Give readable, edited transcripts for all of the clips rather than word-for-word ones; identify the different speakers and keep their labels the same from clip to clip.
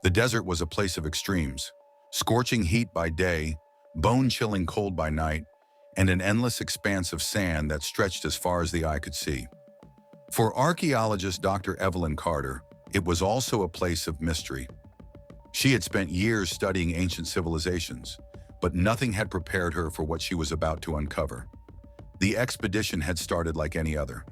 Speaker 1: The desert was a place of extremes: scorching heat by day, bone-chilling cold by night, and an endless expanse of sand that stretched as far as the eye could see. For archaeologist Dr. Evelyn Carter, it was also a place of mystery. She had spent years studying ancient civilizations, but nothing had prepared her for what she was about to uncover. The expedition had started like any other.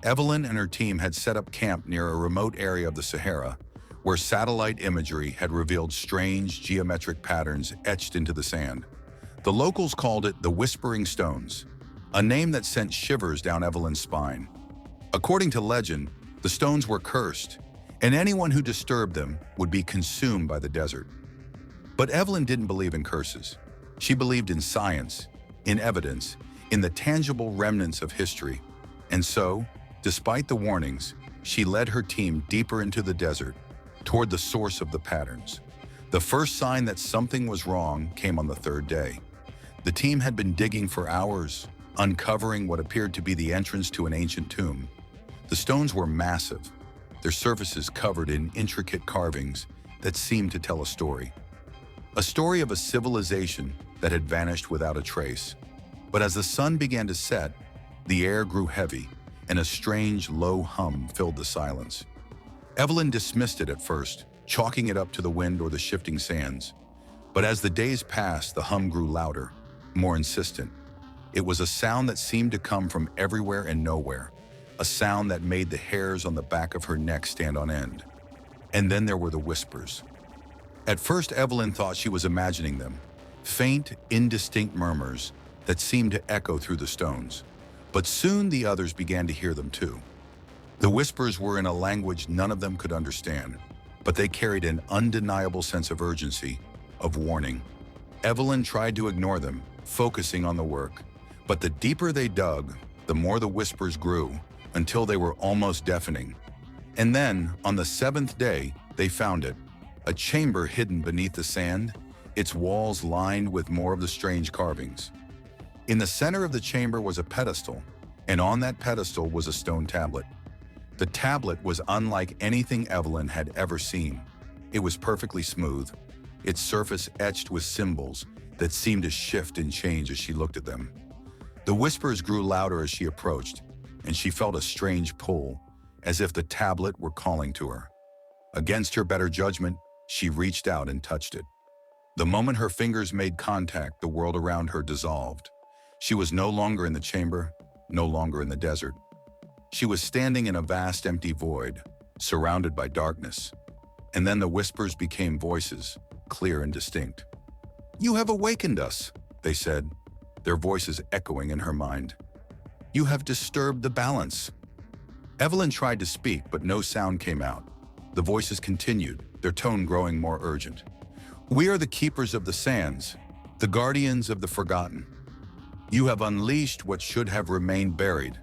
Speaker 1: Evelyn and her team had set up camp near a remote area of the Sahara, where satellite imagery had revealed strange geometric patterns etched into the sand. The locals called it the Whispering Stones, a name that sent shivers down Evelyn's spine. According to legend, the stones were cursed, and anyone who disturbed them would be consumed by the desert. But Evelyn didn't believe in curses. She believed in science, in evidence, in the tangible remnants of history. And so, despite the warnings, she led her team deeper into the desert, toward the source of the patterns. The first sign that something was wrong came on the third day. The team had been digging for hours, uncovering what appeared to be the entrance to an ancient tomb. The stones were massive, their surfaces covered in intricate carvings that seemed to tell a story. A story of a civilization that had vanished without a trace. But as the sun began to set, the air grew heavy, and a strange, low hum filled the silence. Evelyn dismissed it at first, chalking it up to the wind or the shifting sands. But as the days passed, the hum grew louder, more insistent. It was a sound that seemed to come from everywhere and nowhere, a sound that made the hairs on the back of her neck stand on end. And then there were the whispers. At first, Evelyn thought she was imagining them, faint, indistinct murmurs that seemed to echo through the stones. But soon the others began to hear them too. The whispers were in a language none of them could understand, but they carried an undeniable sense of urgency, of warning. Evelyn tried to ignore them, focusing on the work. But the deeper they dug, the more the whispers grew, until they were almost deafening. And then, on the seventh day, they found it. A chamber hidden beneath the sand, its walls lined with more of the strange carvings. In the center of the chamber was a pedestal, and on that pedestal was a stone tablet. The tablet was unlike anything Evelyn had ever seen. It was perfectly smooth, its surface etched with symbols that seemed to shift and change as she looked at them. The whispers grew louder as she approached, and she felt a strange pull, as if the tablet were calling to her. Against her better judgment, she reached out and touched it. The moment her fingers made contact, the world around her dissolved. She was no longer in the chamber, no longer in the desert. She was standing in a vast empty void, surrounded by darkness. And then the whispers became voices, clear and distinct. "You have awakened us," they said, their voices echoing in her mind. "You have disturbed the balance." Evelyn tried to speak, but no sound came out. The voices continued, their tone growing more urgent. "We are the keepers of the sands, the guardians of the forgotten. You have unleashed what should have remained buried."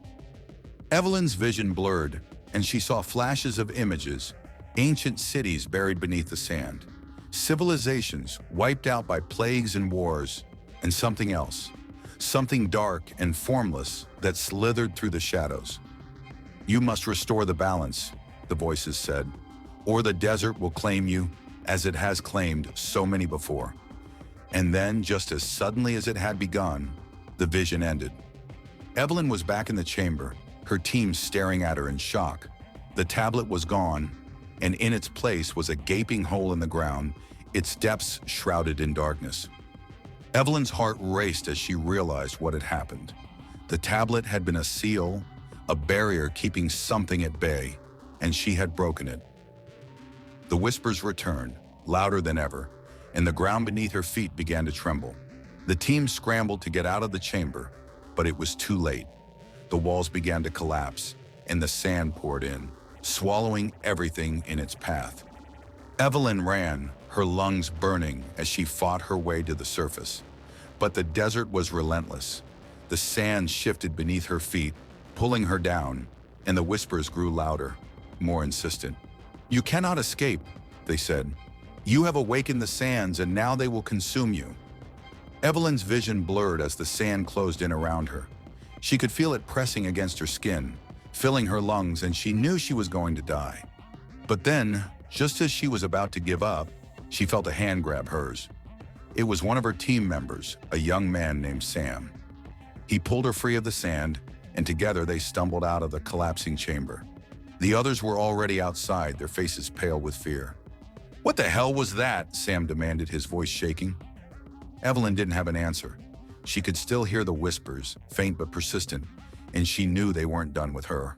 Speaker 1: Evelyn's vision blurred, and she saw flashes of images, ancient cities buried beneath the sand, civilizations wiped out by plagues and wars, and something else, something dark and formless that slithered through the shadows. "You must restore the balance," the voices said, "or the desert will claim you, as it has claimed so many before." And then, just as suddenly as it had begun, the vision ended. Evelyn was back in the chamber, her team staring at her in shock. The tablet was gone, and in its place was a gaping hole in the ground, its depths shrouded in darkness. Evelyn's heart raced as she realized what had happened. The tablet had been a seal, a barrier keeping something at bay, and she had broken it. The whispers returned, louder than ever, and the ground beneath her feet began to tremble. The team scrambled to get out of the chamber, but it was too late. The walls began to collapse, and the sand poured in, swallowing everything in its path. Evelyn ran, her lungs burning as she fought her way to the surface. But the desert was relentless. The sand shifted beneath her feet, pulling her down, and the whispers grew louder, more insistent. "You cannot escape," they said. "You have awakened the sands, and now they will consume you." Evelyn's vision blurred as the sand closed in around her. She could feel it pressing against her skin, filling her lungs, and she knew she was going to die. But then, Just as she was about to give up, she felt a hand grab hers. It was one of her team members, a young man named Sam. He pulled her free of the sand, and together they stumbled out of the collapsing chamber. The others were already outside, their faces pale with fear. "What the hell was that?" Sam demanded, his voice shaking. Evelyn didn't have an answer. She could still hear the whispers, faint but persistent, and she knew they weren't done with her.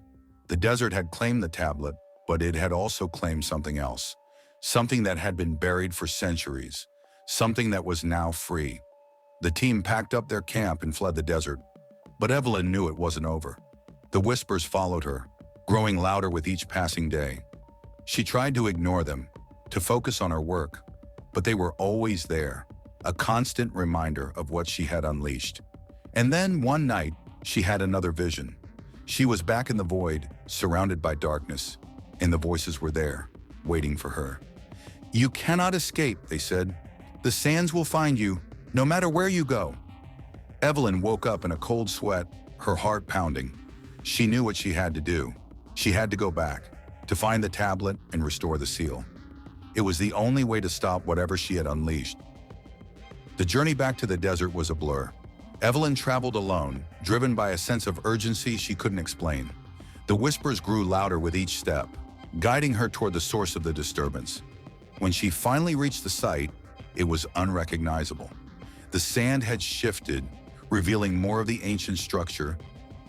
Speaker 1: The desert had claimed the tablet, but it had also claimed something else. Something that had been buried for centuries. Something that was now free. The team packed up their camp and fled the desert. But Evelyn knew it wasn't over. The whispers followed her, growing louder with each passing day. She tried to ignore them, to focus on her work, but they were always there, a constant reminder of what she had unleashed. And then one night, she had another vision. She was back in the void, surrounded by darkness, and the voices were there, waiting for her. "You cannot escape," they said. "The sands will find you, no matter where you go." Evelyn woke up in a cold sweat, her heart pounding. She knew what she had to do. She had to go back, to find the tablet and restore the seal. It was the only way to stop whatever she had unleashed. The journey back to the desert was a blur. Evelyn traveled alone, driven by a sense of urgency she couldn't explain. The whispers grew louder with each step, guiding her toward the source of the disturbance. When she finally reached the site, it was unrecognizable. The sand had shifted, revealing more of the ancient structure,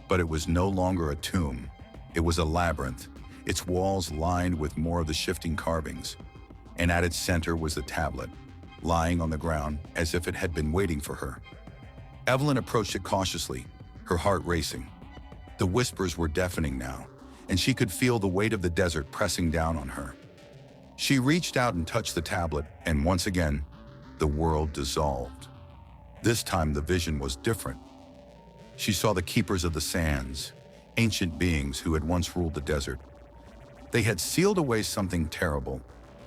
Speaker 1: but it was no longer a tomb. It was a labyrinth, its walls lined with more of the shifting carvings. And at its center was the tablet, lying on the ground as if it had been waiting for her. Evelyn approached it cautiously, her heart racing. The whispers were deafening now, and she could feel the weight of the desert pressing down on her. She reached out and touched the tablet, and once again, the world dissolved. This time the vision was different. She saw the keepers of the sands, ancient beings who had once ruled the desert. They had sealed away something terrible,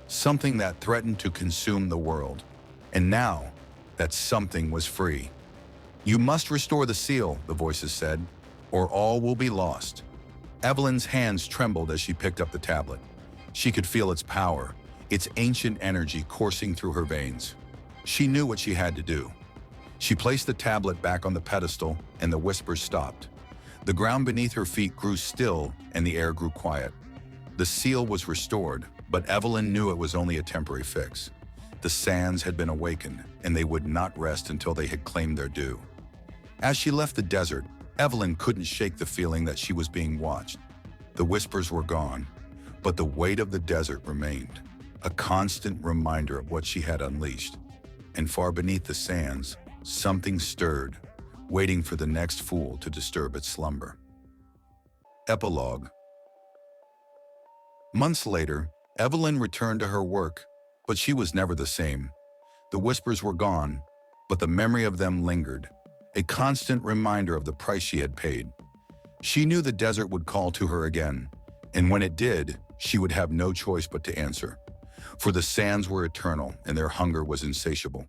Speaker 1: something that threatened to consume the world. And now, that something was free. "You must restore the seal," the voices said, "or all will be lost." Evelyn's hands trembled as she picked up the tablet. She could feel its power, its ancient energy coursing through her veins. She knew what she had to do. She placed the tablet back on the pedestal, and the whispers stopped. The ground beneath her feet grew still, and the air grew quiet. The seal was restored, but Evelyn knew it was only a temporary fix. The sands had been awakened, and they would not rest until they had claimed their due. As she left the desert, Evelyn couldn't shake the feeling that she was being watched. The whispers were gone, but the weight of the desert remained, a constant reminder of what she had unleashed. And far beneath the sands, something stirred, waiting for the next fool to disturb its slumber. Epilogue. Months later, Evelyn returned to her work, but she was never the same. The whispers were gone, but the memory of them lingered, a constant reminder of the price she had paid. She knew the desert would call to her again, and when it did, she would have no choice but to answer. For the sands were eternal, and their hunger was insatiable.